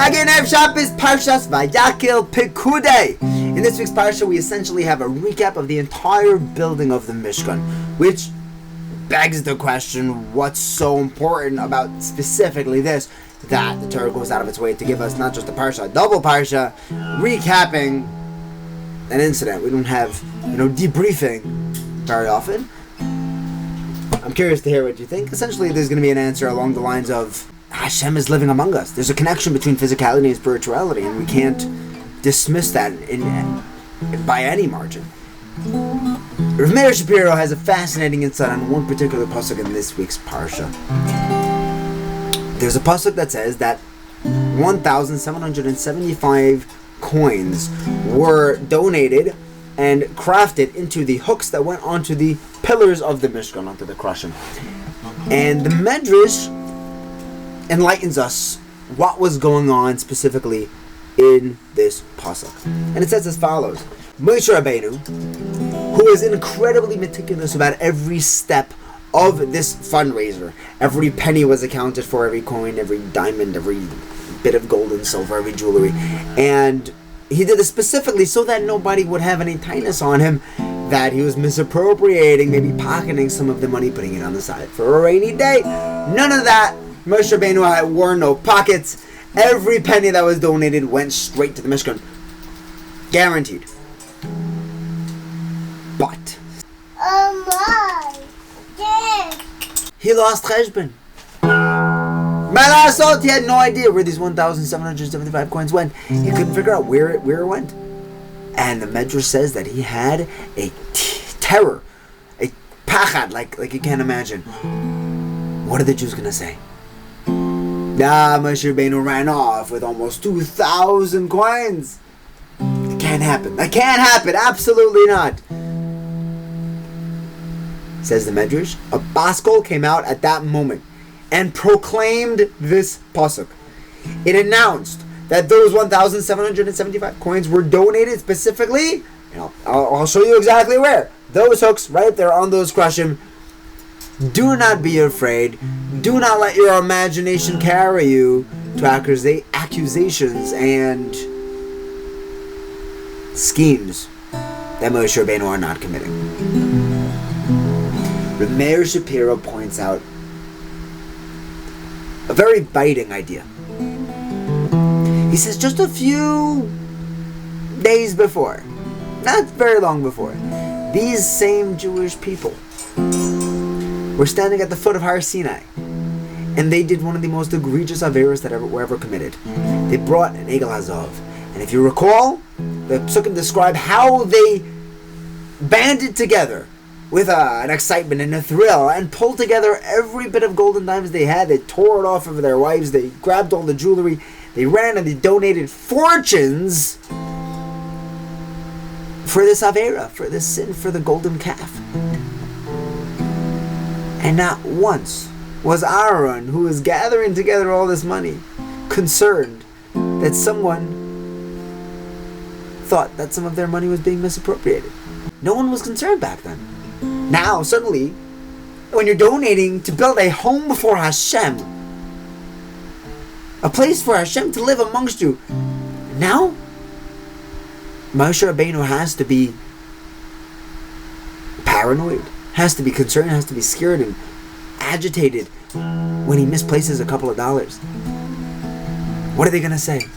Again, Erev Shabbos, Parshas Vayakhel Pikudei. In this week's Parsha, we essentially have a recap of the entire building of the Mishkan, which begs the question, what's so important about specifically this, that the Torah goes out of its way to give us not just a Parsha, a double Parsha, recapping an incident. We don't have, debriefing very often. I'm curious to hear what you think. Essentially, there's going to be an answer along the lines of, Hashem is living among us. There's a connection between physicality and spirituality, and we can't dismiss that by any margin. Rav Meir Shapiro has a fascinating insight on one particular pasuk in this week's parsha. There's a pasuk that says that 1,775 coins were donated and crafted into the hooks that went onto the pillars of the Mishkan, onto the Krashim. And the Medrash enlightens us what was going on specifically in this pasuk. And it says as follows: Moshe Rabbeinu, who is incredibly meticulous about every step of this fundraiser, every penny was accounted for, every coin, every diamond, every bit of gold and silver, every jewelry, and he did this specifically so that nobody would have any tightness on him, that he was misappropriating, maybe pocketing some of the money, putting it on the side for a rainy day. None of that. Moshe Rabbeinu wore no pockets. Every penny that was donated went straight to the Mishkan. Guaranteed. But he lost cheshbon. Malasot, he had no idea where these 1,775 coins went. He couldn't figure out where it went. And the Medrash says that he had a terror, a pachad, like you can't imagine. What are the Jews going to say? Moshe Rabbeinu ran off with almost 2,000 coins. It can't happen. That can't happen. Absolutely not. Says the Medrash, a Baskol came out at that moment and proclaimed this pasuk. It announced that those 1,775 coins were donated specifically, I'll show you exactly where. Those hooks right there on those Krashim. Do not be afraid. Do not let your imagination carry you to accusations and schemes that Moshe Rabbeinu are not committing. Rav Meir Shapiro points out a very biting idea. He says just a few days before, not very long before, these same Jewish people were standing at the foot of Har Sinai, and they did one of the most egregious averos that were ever committed. They brought an Eigel Hazav, and if you recall, the Psukim describe how they banded together with an excitement and a thrill and pulled together every bit of gold and diamonds they had. They tore it off of their wives. They grabbed all the jewelry. They ran and they donated fortunes for this avera, for this sin, for the golden calf. And not once was Aaron, who was gathering together all this money, concerned that someone thought that some of their money was being misappropriated. No one was concerned back then. Now, suddenly, when you're donating to build a home for Hashem, a place for Hashem to live amongst you, now, Moshe Rabbeinu has to be paranoid, has to be concerned, has to be scared and agitated when he misplaces a couple of dollars. What are they going to say?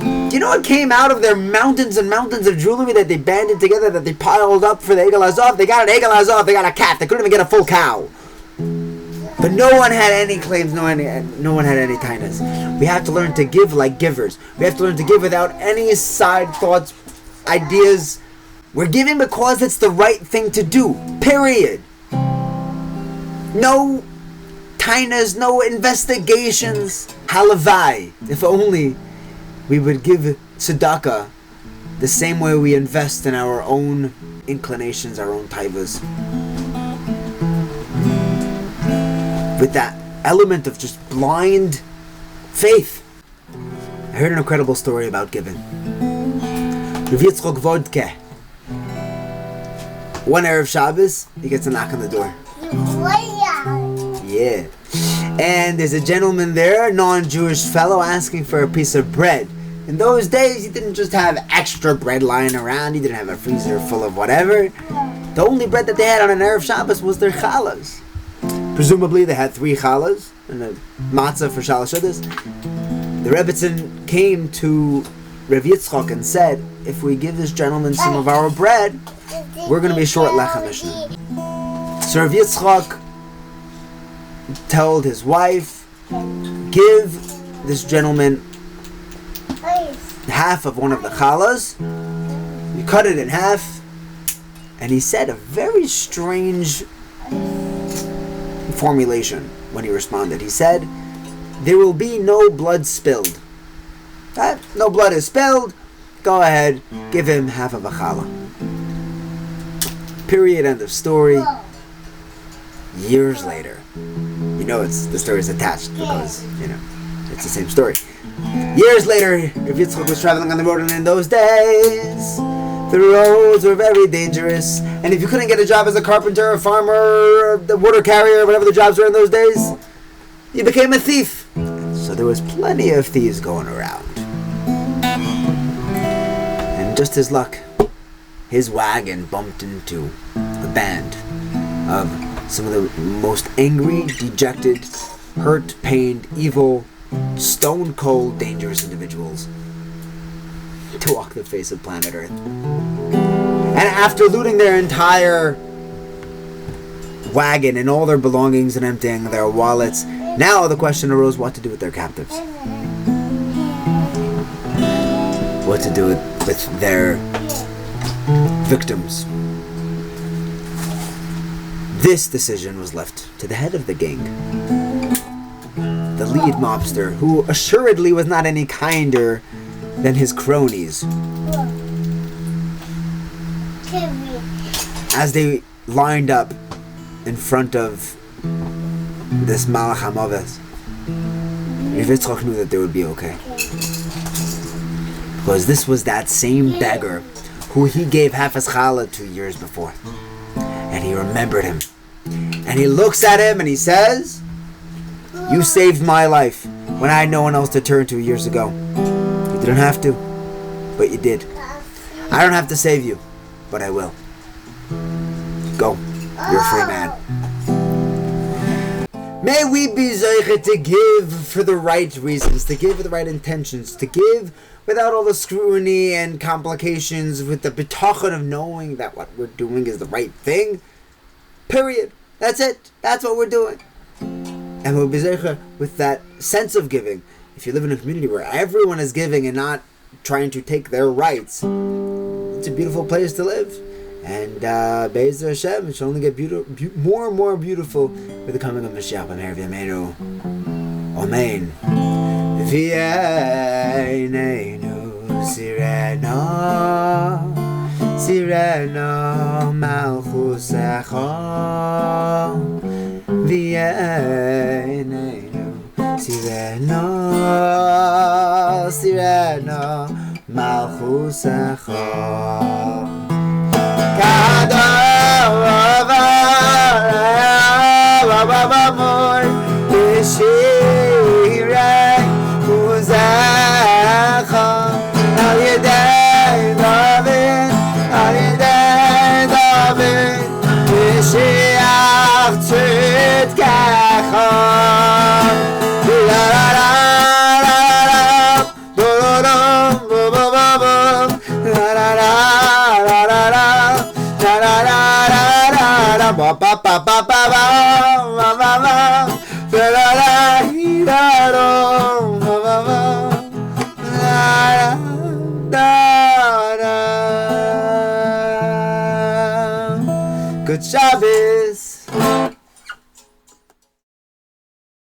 Do you know what came out of their mountains and mountains of jewelry that they banded together, that they piled up for the Eigel Hazav? They got an Eigel Hazav, they got a calf, they couldn't even get a full cow. But no one had any claims, no one had any kindness. We have to learn to give like givers. We have to learn to give without any side thoughts, ideas. We're giving because it's the right thing to do, period. No tainas, no investigations. Halavai, if only we would give tzedakah the same way we invest in our own inclinations, our own taivas. With that element of just blind faith. I heard an incredible story about giving. Rav Yitzchok Vodke. One Erev Shabbos, he gets a knock on the door. Yeah. And there's a gentleman there, a non-Jewish fellow, asking for a piece of bread. In those days, you didn't just have extra bread lying around. You didn't have a freezer full of whatever. The only bread that they had on an Erev Shabbos was their challahs. Presumably, they had 3 challahs and a matzah for Shalosh Seudos. The Rebbetzin came to Rav Yitzchak and said, if we give this gentleman some of our bread, we're going to be short lechem mishnah. So Rav Yitzchak told his wife, give this gentleman half of one of the challahs. You cut it in half. And he said a very strange formulation when he responded. He said, there will be no blood spilled. No blood is spilled. Go ahead, give him half of a challah. Period, end of story. Years later. The story is attached because, it's the same story. Years later, Rav Yitzchak was traveling on the road, and in those days, the roads were very dangerous. And if you couldn't get a job as a carpenter, a farmer, the water carrier, whatever the jobs were in those days, you became a thief. So there was plenty of thieves going around. And just his luck, his wagon bumped into a band of some of the most angry, dejected, hurt, pained, evil, stone-cold, dangerous individuals to walk the face of planet Earth. And after looting their entire wagon and all their belongings and emptying their wallets, now the question arose what to do with their captives. What to do with their victims. This decision was left to the head of the gang. The lead mobster, who assuredly was not any kinder than his cronies. As they lined up in front of this Malach HaMavet, Rav Yitzchak knew that they would be okay. Because this was that same beggar who he gave half his challah 2 years before. And he remembered him. And he looks at him and he says, you saved my life when I had no one else to turn to years ago. You didn't have to, but you did. I don't have to save you, but I will. Go. You're a free man. May we be zeicher to give for the right reasons, to give with the right intentions, to give without all the scrutiny and complications, with the bitachon of knowing that what we're doing is the right thing. Period. That's it. That's what we're doing. And we'll be zeicher with that sense of giving. If you live in a community where everyone is giving and not trying to take their rights, it's a beautiful place to live. And Be'ezer Hashem, it shall only get more and more beautiful with the coming of Mashiach B'meir V'yameinu. Amen. V'yainenu sirena, sirena malchusecha. V'yainenu sirena, sirena malchusecha. Good Shabbos.